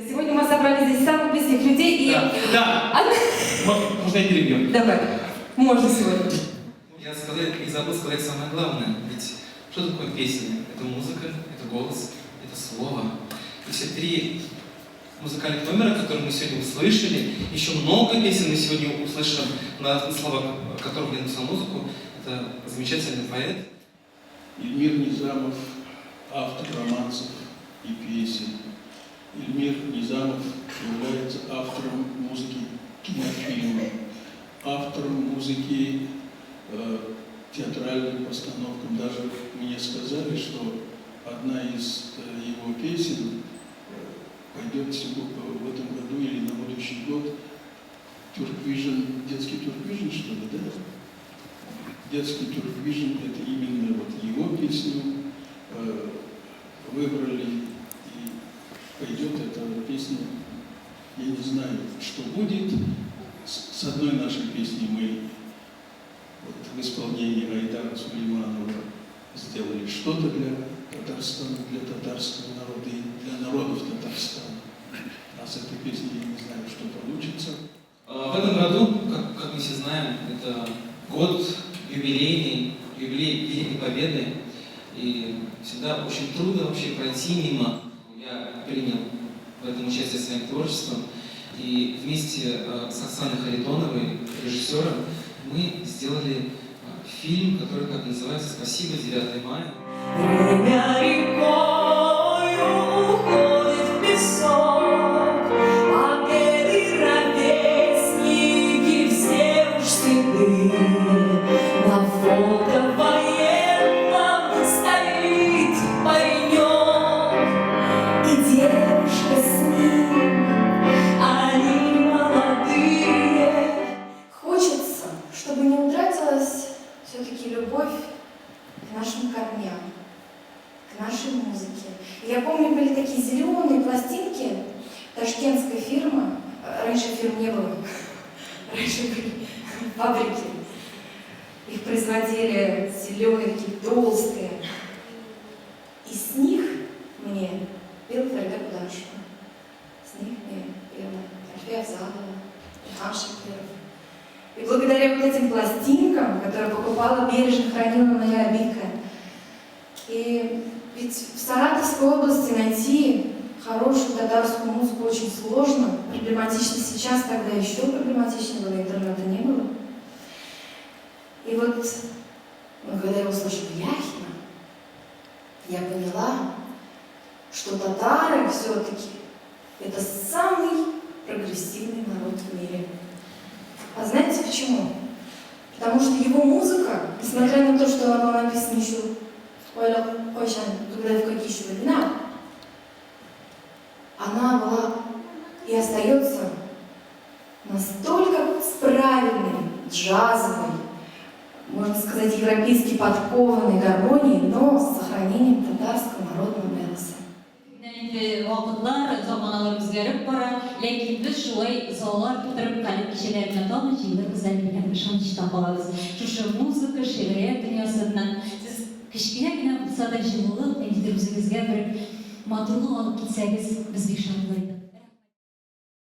Сегодня мы собрали здесь самых близких людей и... Да. Можно я перебью? Давай. Можно сегодня. Я забыл сказать самое главное. Ведь что такое песня? Это музыка, это голос, это слово. И все три музыкальных номера, которые мы сегодня услышали, еще много песен мы сегодня услышим, на слова которых я написал музыку. Это замечательный поэт. Ильмир Низамов, автор романсов и песен. Ильмир Низамов является автором музыки кинофильма, автором музыки театральным постановкам. Даже мне сказали, что одна из его песен пойдет в этом году или на будущий год Turkvision, детский Turkvision, что ли, да? Детский Turkvision — это именно вот его песню выбрали, и пойдет эта песня. Я не знаю, что будет. С одной нашей песней мы вот в исполнении Айдара Сулейманова сделали что-то для Татарстана, для татарского народа и для народов Татарстана. А с этой песней я не знаю, что получится. В этом году, как мы все знаем, это год юбилей Великой Победы. И всегда очень трудно вообще пройти мимо. Я принял в этом участие своим творчеством. И вместе с Оксаной Харитоновой, режиссером, мы сделали фильм, который так называется «Спасибо, 9 мая». Время рекою уходит в песок, победы ровесники все уж седы. На фото военном стоит паренек и девушка с ним, они молодые. Хочется, чтобы не утратилась все-таки любовь к нашим корням, к нашей музыке. И я помню, были такие зеленые пластинки ташкентской фирмы. Раньше фирм не было. Раньше были фабрики. Их производили зеленые, такие толстые. И с них мне пел Фарида Кудашева. С них мне пела Альфия Афзалова, Ильхам Шакиров. И благодаря вот этим пластинкам, которые покупала, бережно хранила моя обидка. И ведь в Саратовской области найти хорошую татарскую музыку очень сложно, проблематично сейчас, тогда еще проблематичнее было, интернета не было. И вот, когда я услышала Яхина, я поняла, что татары все-таки это самый прогрессивный народ в мире. А знаете почему? Потому что его музыка, несмотря на то, что она была написана еще когда в какие еще времена, она была и остается настолько правильной, джазовой, можно сказать, европейски подкованной гармонией, но с сохранением татарского народного голоса. Вакытлар, заманалар үзгәреп бара, ләкин без шулай заллар тутырып калып кичәләренә тагын җиңел үзәнлегенә ышанычта калабыз. Шушы музыка, шигърият дөньясыннан сез кечкенә генә булса да җылылык, үзегезгә бер матурлык алып китсәгез, без бик шатланырбыз.